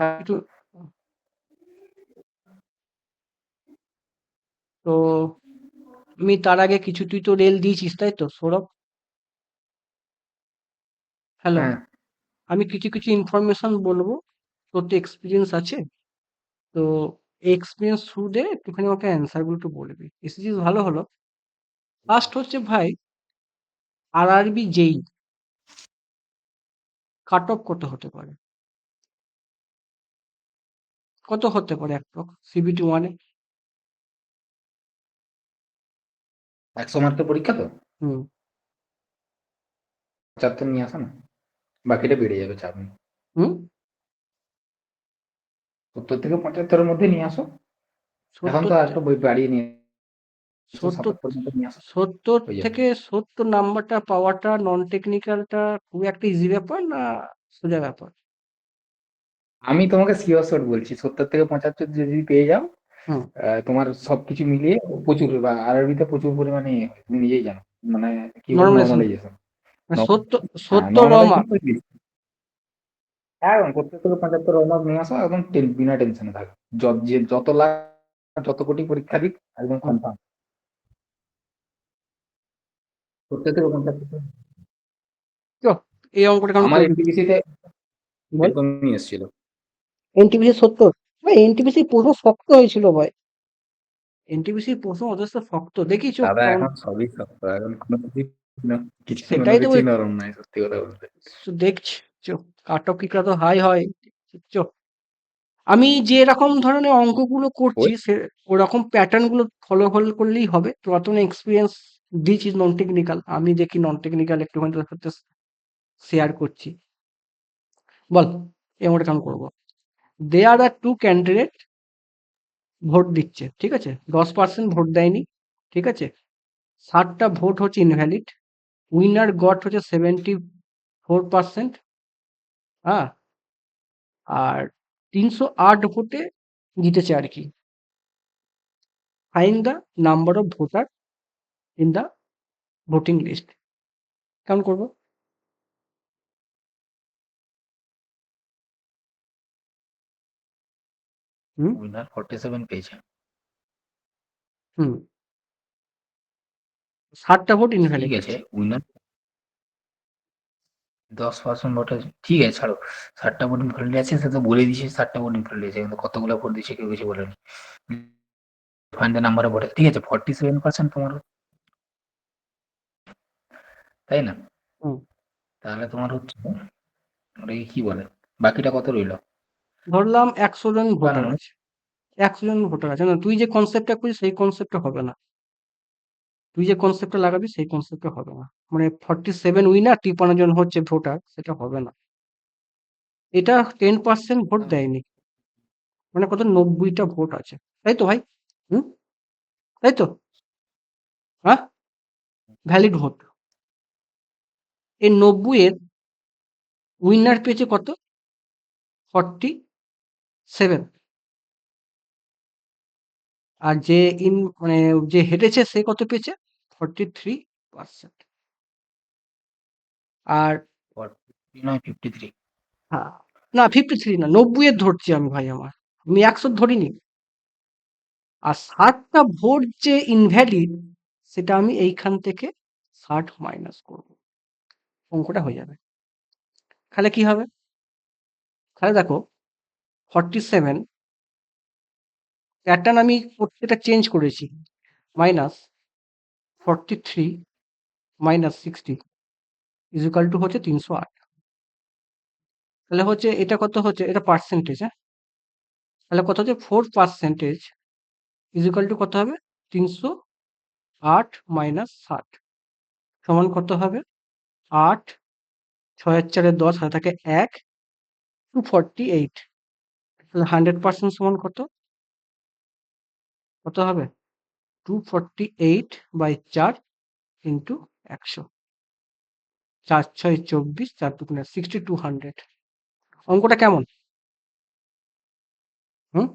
একটু তো আমি তার আগে কিছু তুই তো রেল দিয়েছিস তাই তো সৌরভ? হ্যালো, হ্যাঁ আমি কিছু কিছু ইনফরমেশন বলবো। তোর তো এক্সপিরিয়েন্স আছে, তো এক্সপিরিয়েন্স থ্রু দিয়ে একটুখানি আমাকে অ্যান্সার গুলো একটু বলবি, এসেছিস ভালো হলো। ফার্স্ট হচ্ছে ভাই, আরআরবি জেই কাট অফ কত হতে পারে? কত হতে পারে অ্যাপ্রক্স সিবিটি ওয়ানে? 100 মার্কের পরীক্ষা তো হুম। 75 নিয়ে আসো না, বাকিটা বেড়ে যাবে, চাপ নেই। হুম। 70 থেকে 75-এর মধ্যে নিয়ে আসো। এখন সত্তর তো আরেকটু বই বাড়িয়ে নিয়ে এসো, সত্তর 77 মধ্যে নিয়ে আসো, সত্তর হয়ে যাবে। থেকে 70 নাম্বারটা পাওয়াটা নন টেকনিক্যালটা খুব একটা ইজি ব্যাপার না সোজা ব্যাপার? আমি তোমাকে শিওর শট বলছি, 70 থেকে 75 যদি পেয়ে যাও, হুম। তোমার সবকিছু মিলিয়ে প্রচুর, বা আরবিতে প্রচুর পরিমাণে ইয়ে হয়, তুমি নিজেই জানো। মানে কি বলে, নর্মালাইজেশন, নর্মালাইজেশন। সত্তর হ্যাঁ, সত্তর রমা। নর্মালাইজেশন তো একদম 70 থেকে 75 রোমাক নিয়ে আসো, একদম বিনা টেনশনে থাকো। যে যত লাখ যত কোটি পরীক্ষা দিক, একদম হুম। কনফার্ম। 70 থেকে 75। চ, এই অঙ্কটা কেমন আমার করবি? এনটিপিসি তে বল। এরকমই এসেছিল। এনটিপিসি 70? ভাই এনটিপিসি প্রশ্ন শক্ত হয়েছিল ভাই, এনটিপিসি প্রশ্ন যথেষ্ট শক্ত, দেখি চোখ দাদা কেমন। এখন সবই সত্য, এখন কোনো সেটাই তো কিছুই নরম নাই, সত্যি কথা বলতে। দেখছি। চো, কাট অফ কি কত হাই হয়। চো, আমি যে রকম ধরনের অঙ্কগুলো করছি ওই সে ওরকম প্যাটার্ন গুলো ফলো করলেই হবে। পুরাতন এক্সপিরিয়েন্স দিচ্ছি নন টেকনিক্যাল, আমি দেখি নন টেকনিক্যাল একটুখানি তোর সাথে শেয়ার করছি। বল, এমনটা কেমন করবো? There are two candidate vote দিচ্ছে, ঠিক আছে, 10% ভোট দেয়নি, ঠিক আছে, 60টা ভোট হচ্ছে ইনভ্যালিড, উইনার গট হচ্ছে 74%, হ্যাঁ, আর 308 ভোটে জিতেছে আর কি। Find the number of voter in the voting list. কেমন করবো? হুম। উইনার 47 পেয়েছে। হুম। 60টা ভোট ঠিক ইনভ্যালিড আছে, আছে। উইনার 10% ভোট আছে, ঠিক আছে ছাড়ো। 60টা ভোট ইনফ্লুয়েন্স আছে, সে তো বলে দিয়েছে 60টা ভোট ইনফ্লুয়েন্স আছে, কিন্তু কতগুলো ভোট দিয়েছে কেউ কিছু বলেনি। Find the number of voter, ঠিক আছে, 47% তোমার, তাই না? হুম। তাহলে তোমার হচ্ছে, ওটাকে কি বলে, বাকিটা কত রইলো? ধরলাম 100 জন ভোটার 52। আছে। 100 জন ভোটার আছে না, তুই যে কনসেপ্টটা করছিস সেই কনসেপ্টটা হবে না। তুই যে কনসেপ্টটা লাগাবি সেই কনসেপ্টটা হবে না। মানে 47 উইনার 53 জন হচ্ছে ভোটার, সেটা হবে না। এটা 10% ভোট দেয়নি, মানে কত 90টা ভোট আছে, তাই তো ভাই? হুম। তাই তো? হ্যাঁ, ভ্যালিড ভোট। এই 90 এর উইনার পেয়েছে কত? 47। আর যে মানে যে হেরেছে সে কত পেয়েছে? 43%। আর 43 নয়, 53। হ্যাঁ, না 53 না, 90-এর ধরছি আমি ভাই আমার, আমি 100 ধরিনি। আর 60টা ভোট যে ইনভ্যালিড, সেটা আমি এইখান থেকে 60 মাইনাস করব, অঙ্কটা হয়ে যাবে। তাহলে কি হবে? তাহলে দেখো, 47 প্যাটার্ন আমি প্রত্যেকটা চেঞ্জ করেছি, মাইনাস 43 মাইনাস 60 ইজিক্যাল টু হচ্ছে 308। তাহলে হচ্ছে এটা কত হচ্ছে, এটা পার্সেন্টেজ, হ্যাঁ, তাহলে কত হচ্ছে 4% ইজিক্যাল টু কত হবে? 308 মাইনাস 60 সমান কত হবে? 8, 6 আর 4 10, হাতে থাকে 1, 248। তাহলে 100% সমান কত? কত হবে? 248/4 ইন্টু 100। 4 6 24, 4 2 6200। অঙ্কটা কেমন? হুম।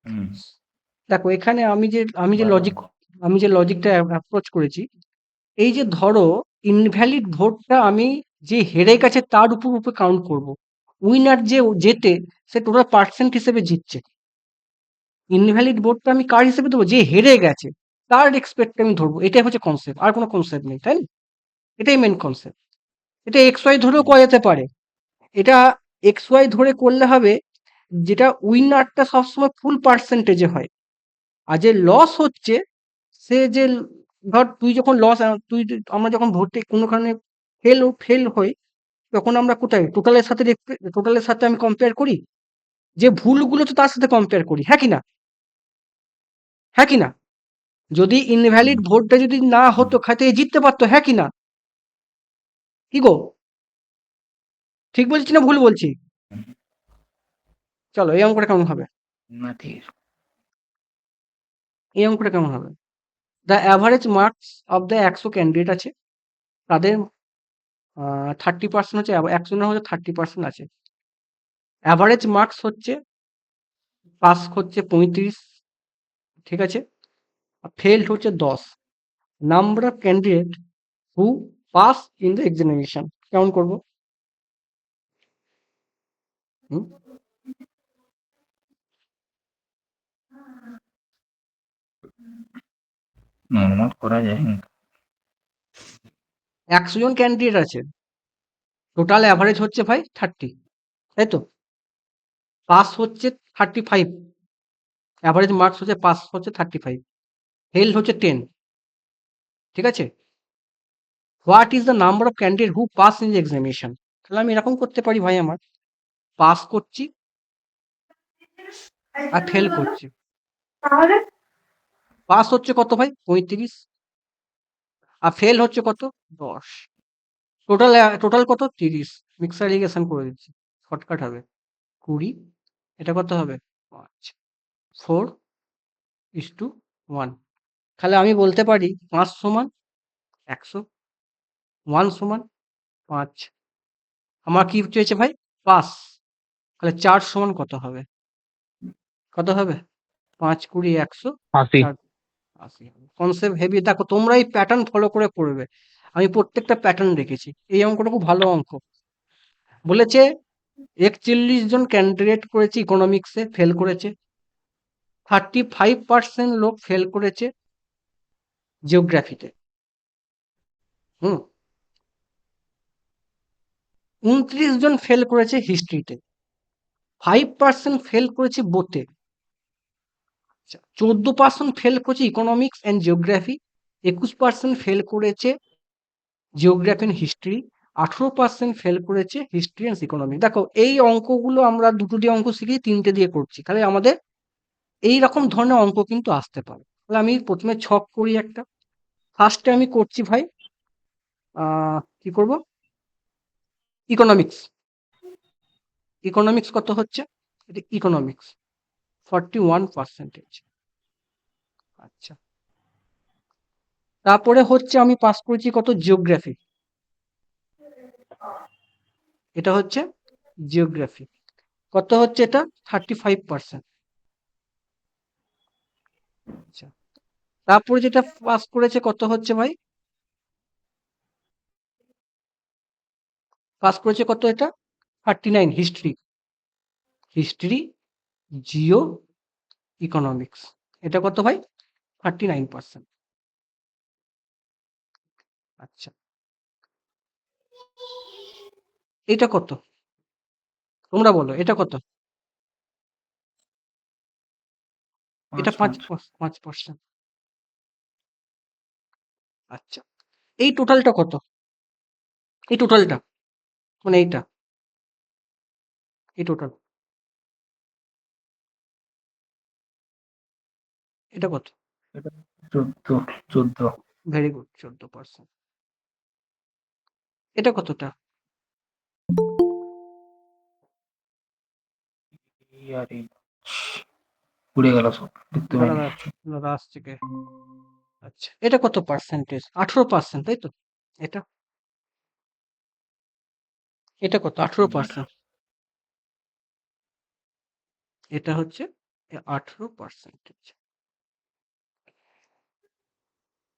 হুম, দেখো এখানে ভালো অঙ্ক। আমি যে লজিকটা অ্যাপ্রোচ করেছি, এই যে ধরো ইনভ্যালিড ভোটটা আমি যে হেরে গেছে তার উপর কাউন্ট করব, উইনার যে জেতে সে টোটাল পার্সেন্ট হিসেবে জিতছে। ইনভ্যালিড ভোটটা আমি কার হিসেবে দেবো? যে হেরে গেছে তার রেসপেক্ট আমি ধরবো। এটাই হচ্ছে কনসেপ্ট, আর কোনো কনসেপ্ট নেই, তাই না? এটাই মেন কনসেপ্ট। এটা এক্স ওয়াই ধরেও করা যেতে পারে। এটা এক্স ওয়াই ধরে করলে হবে যেটা উইনারটা সবসময় ফুল পার্সেন্টেজে হয়, আর যে লস হচ্ছে সে যে ধর তুই যখন লস, আমরা যখন ভোটে কোনো কারণে ফেল হই, তখন আমরা কোথায় টোটালের সাথে আমি কম্পেয়ার করি, যে ভুলগুলো তো তার সাথে কম্পেয়ার করি, হ্যাঁ কি না? হ্যাঁ কি না? যদি ইনভ্যালিড ভোটটা যদি না হতো খাতে জিততে পারতো, হ্যাঁ কি না? কি গো, ঠিক বলছি না ভুল বলছি? চলো এই অঙ্কটা কেমন হবে? না ঠিক আছে। এই অঙ্কটা কেমন হবে? The average marks of the 100 candidate আছে, তাদের 30% হচ্ছে, 100 জনের হচ্ছে 30% আছে। অ্যাভারেজ মার্কস হচ্ছে পাস হচ্ছে 35, ঠিক আছে? ফেলড হচ্ছে 10। Number of candidate who pass in the examination কেমন করবো? হুম? নর্মাল করা যায়। 100 জন ক্যান্ডিডেট আছে, টোটাল অ্যাভারেজ হচ্ছে ভাই 30, তাই তো? পাস হচ্ছে 35, অ্যাভারেজ মার্কস হচ্ছে পাস হচ্ছে 35, ফেল হচ্ছে 10, ঠিক আছে? What is the number of candidate who pass in the examination? তাহলে আমি এরকম করতে পারি ভাই, আমার পাস করছি আর ফেল করছি। পাস হচ্ছে কত ভাই? 35, আর ফেল হচ্ছে কত? 10। টোটাল টোটাল কত? 30। মিক্সার ইরিগেশন করে দিচ্ছি, শর্টকাট হবে। 20, এটা কত হবে? 5, 4:1। তাহলে আমি বলতে পারি 5 সমান 100, 1 সমান 5। আমার কি চেয়েছে ভাই? পাস। তাহলে 4 সমান কত হবে? কত হবে? 5, 20, 100, 80। 4, 80 হবে। কনসেপ্ট হেভি, দেখো তোমরা এই প্যাটার্ন ফলো করে পড়বে। আমি প্রত্যেকটা প্যাটার্ন রেখেছি। এই অঙ্কটা খুব ভালো অঙ্ক। বলেছে 41 জন ক্যান্ডিডেট করেছে ইকোনমিক্সে, ফেল করেছে। 35% লোক ফেল করেছে জিওগ্রাফিতে। হুম। 29 জন ফেল করেছে হিস্ট্রিতে। 5% ফেল করেছে বোথে। 14% ফেল করেছে ইকোনমিক্স অ্যান্ড জিওগ্রাফি। 21% ফেল করেছে জিওগ্রাফি অ্যান্ড হিস্ট্রি। 18% ফেল করেছে হিস্ট্রি অ্যান্ড ইকোনমি। দেখো এই অঙ্কগুলো আমরা দুটো দিয়ে অঙ্ক শিখি, তিনটে দিয়ে করছি, তাহলে আমাদের এই রকম ধরনের অঙ্ক কিন্তু আসতে পারে। তাহলে আমি প্রথমে ছক করি একটা। ফার্স্টে আমি করছি ভাই, কি করব? ইকোনমিক্স। ইকোনমিক্স কত হচ্ছে? এটা ইকোনমিক্স 41%। আচ্ছা, তারপরে হচ্ছে আমি পাস করেছি কত? জিওগ্রাফি। এটা হচ্ছে জিওগ্রাফি, কত হচ্ছে এটা? 35%। আচ্ছা, তারপরে যেটা পাস করেছে কত হচ্ছে ভাই? পাস করেছে কত এটা? 39, হিস্ট্রি। হিস্ট্রি, জিও, ইকোনমিক্স, এটা কত ভাই? 39%। আচ্ছা, এটা কত? তোমরা বলো এটা কত? এটা 5%। আচ্ছা, এই টোটালটা কত? এই টোটালটা মানে এইটা, এই টোটাল, এটা কত? 14। Very good, 14%। এটা কতটা? আরে উড়ে গেল সব, দেখতে দাঁড়া পাইনি। দাঁড়া, দাঁড়া আসছে কে? আচ্ছা, এটা কত পার্সেন্টেজ? 18%, তাই তো? এটা এটা কত? 18%। এটা হচ্ছে 18%।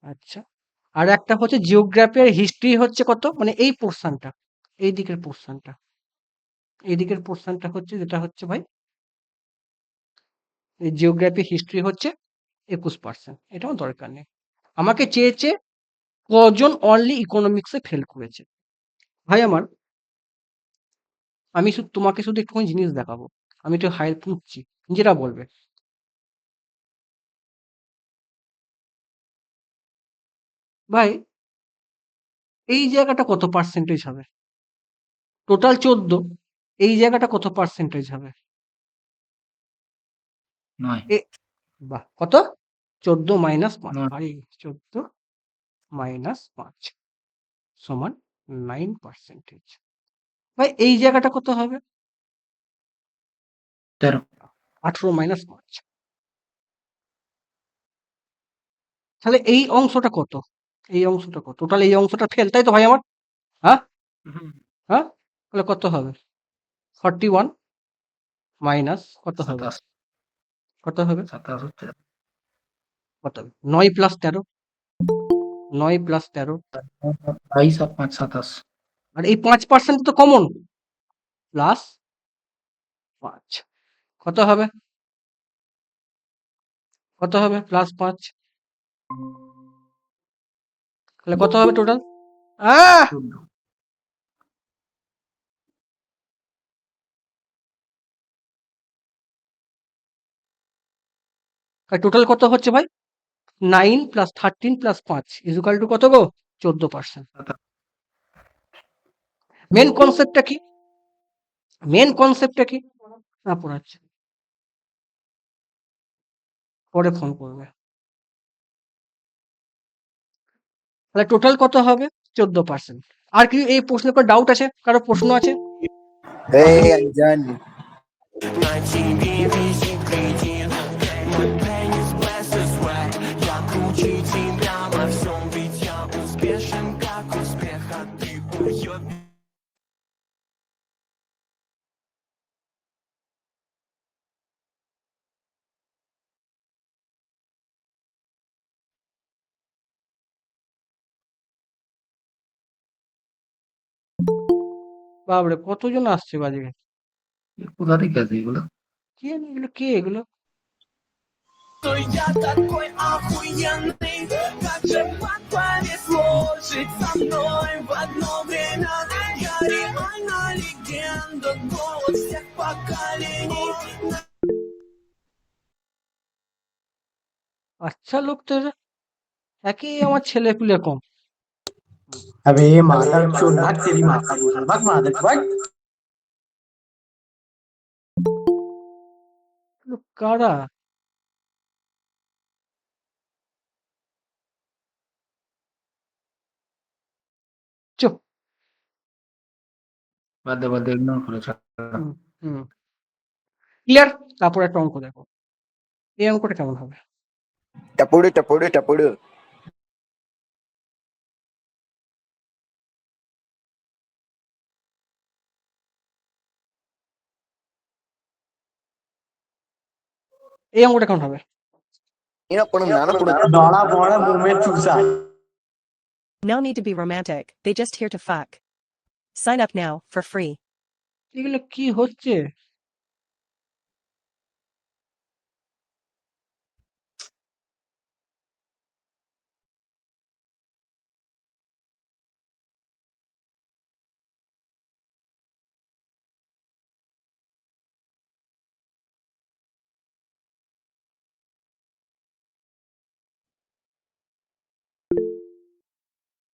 আচ্ছা, আর একটা হচ্ছে জিওগ্রাফি আর হিস্ট্রি হচ্ছে কত? মানে এই পোর্শনটা, এই দিকের পোর্শনটা, এদিকের পোর্শনটা হচ্ছে যেটা হচ্ছে ভাই জিওগ্রাফি হিস্ট্রি হচ্ছে 21%। এটা আমার দরকার নেই। আমাকে চেয়েছে কজন অনলি ইকোনমিক্সে ফেল করেছে। ভাই আমার, আমি তোমাকে শুধু একটুখানি জিনিস দেখাবো, আমি একটু হাই পুঁতছি, যেটা বলবে। ভাই এই জায়গাটা কত পার্সেন্টেজ হবে? টোটাল 14, এই জায়গাটা কত পার্সেন্টেজ হবে? 9 এ বাহ, কত? 14 মাইনাস 5, 9 ভাই 14 মাইনাস 5 সমান 9%। ভাই এই জায়গাটা কত হবে? 13 18 মাইনাস 5। তাহলে এই অংশটা কত? এই অংশটা কত? টোটাল এই অংশটা ফেল, তাই তো ভাই আমার? হ্যাঁ হুম, হ্যাঁ, তাহলে কত হবে? 41 মাইনাস কত হবে? 27 কত হবে? 27 হচ্ছে কত হবে? 9 প্লাস 13, 9 প্লাস 13, 22 আর 5 27 আর এই 5% তো কমন, প্লাস 5 কত হবে? কত হবে? প্লাস 5, তাহলে কত হবে টোটাল? আহ 14 টোটাল কত হচ্ছে ভাই? 9 plus 13 plus 5 is equal to কত গো? 14%। 27 মেন কনসেপ্টটা কি? মেন কনসেপ্টটা কি? না পড়াচ্ছে, পরে ফোন করবে। তাহলে টোটাল কত হবে? 14%। আর কি এই প্রশ্নের উপর ডাউট আছে? কারো প্রশ্ন আছে? Hey, Anjan. বাবরে কতজন আসছে বাজে? কোথা থেকে আছে এগুলো? কে জানে এগুলো, কে এগুলো? Я такой охуенный, как же понесло жить со мной в одно время. Я реально легенда, голос всех поколений. আচ্ছা লোক তো এরা, একই আমার ছেলে পুলে কম। अबे मादर चोद भाग तेरी माँ का बोल भाग मादर भाग লোক কারা? চুপ। বাদ দে ইগনোর করে ছাড়। হুম হুম, ক্লিয়ার। তারপর একটা অঙ্ক দেখো, এই অঙ্কটা কেমন হবে? टपोड़ू टपोड़ू टपोड़ू এই অঙ্কটা কেমন হবে? इन पढ़ो नाना पढ़ो दौड़ा बौड़ा मुंह में चूसा No need to be romantic, they just here to fuck. Sign up now, for free. এগুলো কি হচ্ছে?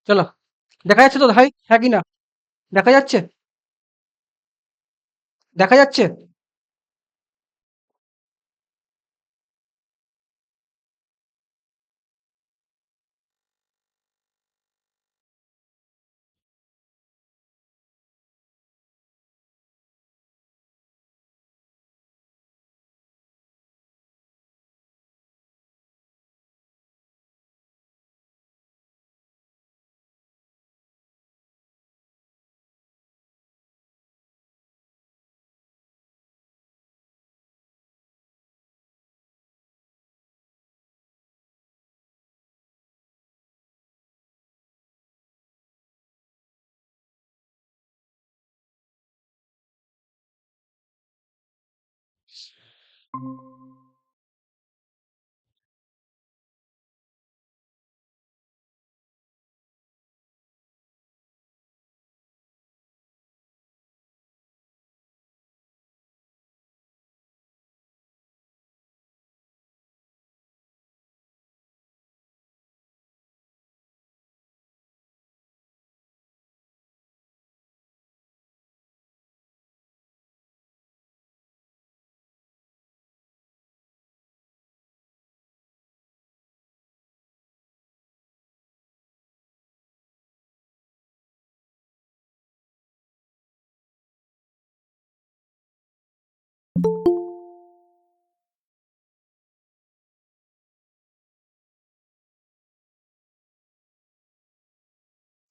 চলো, দেখা যাচ্ছে তো ভাই, হ্যাঁ কি না? দেখা যাচ্ছে? দেখা যাচ্ছে?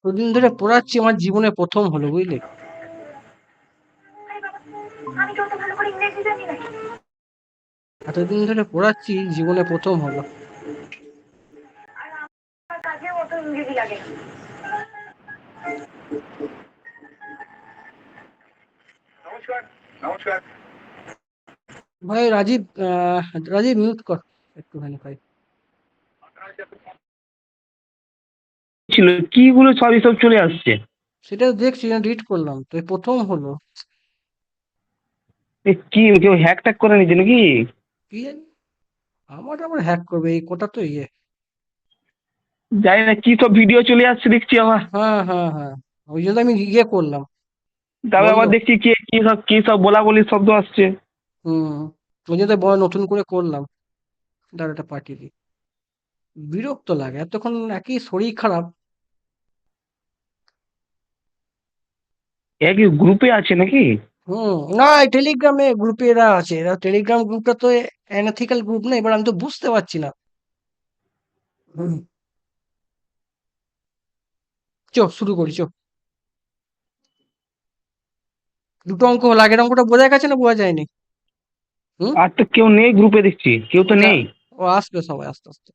দুদিন ধরে পড়াচ্ছি, আমার জীবনে প্রথম হলো, বুঝলি? এতদিন ধরে পড়াচ্ছি, জীবনে প্রথম হলো। ভাই রাজীব, রাজীব মিউট কর একটুখানি ভাই। ছিল কি গুলো সব এসব চলে আসছে। সেটা দেখছি, রিড করলাম তো, এই প্রথম হলো। এ কি কেউ হ্যাক ট্যাক করে নিচ্ছে নাকি? কি জানি, আমার আবার হ্যাক করবে, এই কোটা তো ইয়ে। জানি না কি সব ভিডিও চলে আসছে দেখছি আবার। হ্যাঁ হ্যাঁ হ্যাঁ, ওই জন্য আমি ইয়ে করলাম, তারপরে বন্ধ। আবার দেখছি কি সব বলা বলি শব্দ আসছে। হুম, ওই জন্য নতুন করে করলাম, ডাটাটা পাঠিয়ে দিই। বিরক্ত লাগে, এতক্ষণ একই শরীর খারাপ। একই গ্রুপে আছে নাকি? না, টেলিগ্রামে গ্রুপে এরা আছে, এরা টেলিগ্রাম গ্রুপটা তো অ্যানথিক্যাল গ্রুপ না, এবার আমি তো বুঝতে পারছি না। হুম, শুরু করি, দুটো অঙ্ক হলো, আগের অঙ্কটা বোঝা গেছে না বোঝা যায়নি? হুম, আর তো কেউ নেই গ্রুপে দেখছি, কেউ তো না, নেই। ও আসবে সবাই আস্তে আস্তে।